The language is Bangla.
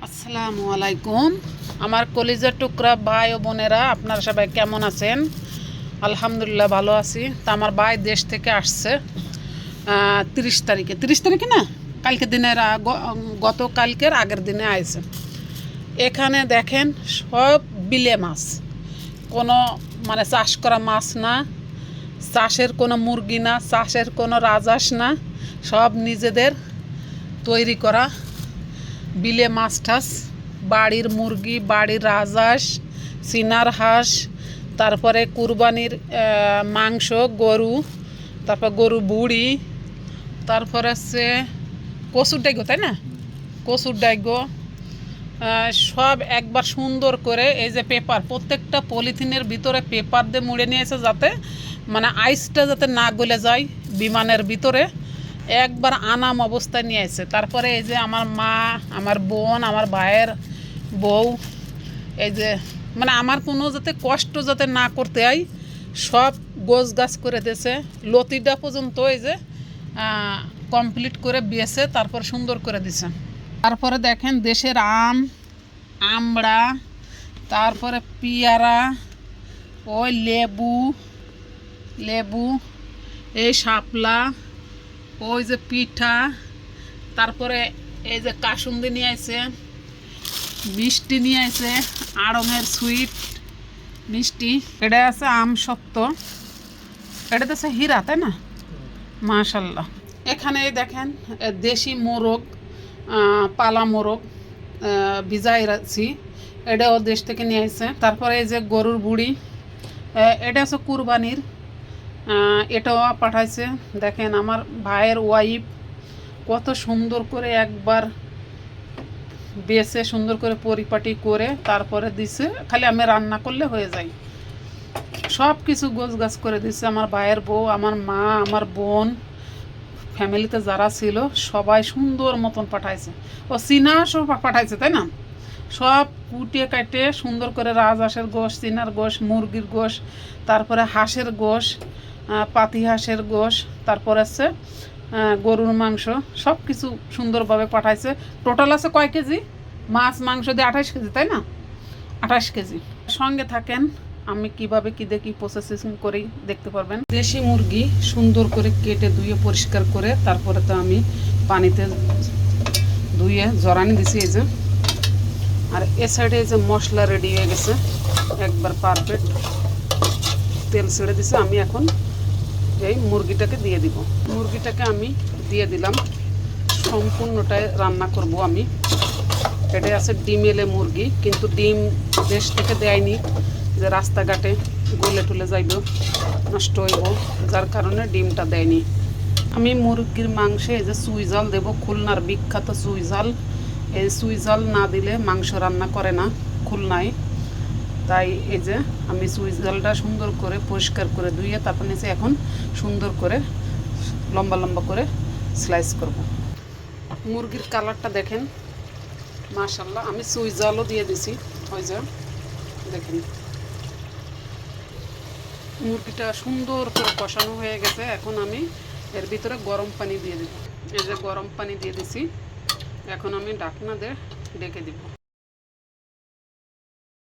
আসসালামু আলাইকুম আমার কলিজার টুকরা ভাই ও বোনেরা, আপনারা সবাই কেমন আছেন? আলহামদুলিল্লাহ ভালো আছি। তা আমার ভাই দেশ থেকে আসছে 30 তারিখে না, কালকে দিনের গতকালকের আগের দিনে আইছে। এখানে দেখেন সব বিলে মাছ, কোনো মানে চাষ করা মাছ না, চাষের কোনো মুরগি না, চাষের কোনো রাজহাঁস না, সব নিজেদের তৈরি করা বিলে মাছ টাছ, বাড়ির মুরগি, বাড়ির রাজহাঁস, চীনার হাঁস, তারপরে কুরবানির মাংস, গরু, তারপর গরু বুড়ি, তারপরে হচ্ছে কচুর ডাইগো, তাই না, কচুর ডাইগো, সব একবার সুন্দর করে এই যে পেপার, প্রত্যেকটা পলিথিনের ভিতরে পেপার দিয়ে মুড়ে নিয়েছে যাতে মানে আইসটা যাতে না গলে যায় বিমানের ভিতরে, একবার আনাম অবস্থায় নিয়ে আসছে। তারপরে এই যে আমার মা, আমার বোন, আমার ভাইয়ের বউ, এই যে মানে আমার কোনো যাতে কষ্ট যাতে না করতে হয় সব গোছ গাছ করে দিয়েছে, লতিটা পর্যন্ত এই যে কমপ্লিট করে বিয়েছে, তারপর সুন্দর করে দিছে। তারপরে দেখেন দেশের আম, আমড়া, তারপরে পেয়ারা, ওই লেবু, এই শাপলা, ওই যে পিঠা, তারপরে এই যে কাসুন্দি নিয়ে আসে, মিষ্টি নিয়ে আসে, আড়ঙের সুইট মিষ্টি, এটা আছে আম সত্য, এটা তো আছে হীরা, তাই না, মাশাল্লাহ। এখানে দেখেন দেশি মোরগ, পালা মোরগ ভিজাই রাখছি, এটাও দেশ থেকে নিয়ে আসছে। তারপরে এই যে গরুর বুড়ি, এটা হচ্ছে কুরবানির, এটাও পাঠাইছে। দেখেন আমার ভাইয়ের ওয়াইফ কত সুন্দর করে একবার বেছে সুন্দর করে পরিপাটি করে তারপরে দিছে, খালি আমি রান্না করলে হয়ে যায়। সব কিছু গোছ গাছ করে দিছে আমার ভাইয়ের বউ, আমার মা, আমার বোন, ফ্যামিলিতে যারা ছিল সবাই সুন্দর মতন পাঠাইছে। ও চীনা সব পাঠাইছে, তাই না, সব কুটিয়ে কাটে সুন্দর করে রাজহাঁসের গোশ, চীনার গোশ, মুরগির গোশ, তারপরে হাঁসের গোশ, পাতি হাঁসের গোশ, তারপর আছে গরুর মাংস, সব কিছু সুন্দরভাবে পাঠাইছে। টোটাল আছে কয় কেজি মাছ মাংস দিয়ে? 28 কেজি, তাই না, 28 কেজি। সঙ্গে থাকেন, আমি কিভাবে কি দেখি প্রসেসিং করেই দেখতে পারবেন। দেশি মুরগি সুন্দর করে কেটে ধুয়ে পরিষ্কার করে তারপরে তো আমি পানিতে ধুয়ে জরানি দিছি এই যে। আর এ সাইডে এই যে মশলা রেডি হয়ে গেছে, একবার পারফেক্ট তেল ছেড়ে দিছে। আমি এখন এই মুরগিটাকে দিয়ে দিব, মুরগিটাকে আমি দিয়ে দিলাম, সম্পূর্ণটাই রান্না করব আমি। এটাই আছে ডিম এলে মুরগি, কিন্তু ডিম দেশ থেকে দেয়নি, যে রাস্তাঘাটে গলে টুলে যাইব, নষ্ট হইব, যার কারণে ডিমটা দেয়নি। আমি মুরগির মাংসে এই যে চুই জাল দেবো, খুলনার বিখ্যাত চুই জাল। এই চুই জাল না দিলে মাংস রান্না করে না খুলনায়, তাই এই যে আমি চুই জালটা সুন্দর করে পরিষ্কার করে ধুয়ে তারপর নিচে এখন সুন্দর করে লম্বা লম্বা করে স্লাইস করব। মুরগির কালারটা দেখেন মাশাল্লাহ। আমি চুই জালও দিয়ে দিছি, ওই যে দেখেন মুরগিটা সুন্দর করে কষানো হয়ে গেছে। এখন আমি এর ভিতরে গরম পানি দিয়ে দিব, এই যে গরম পানি দিয়ে দিছি। এখন আমি ঢাকনা দিয়ে ডেকে দিব।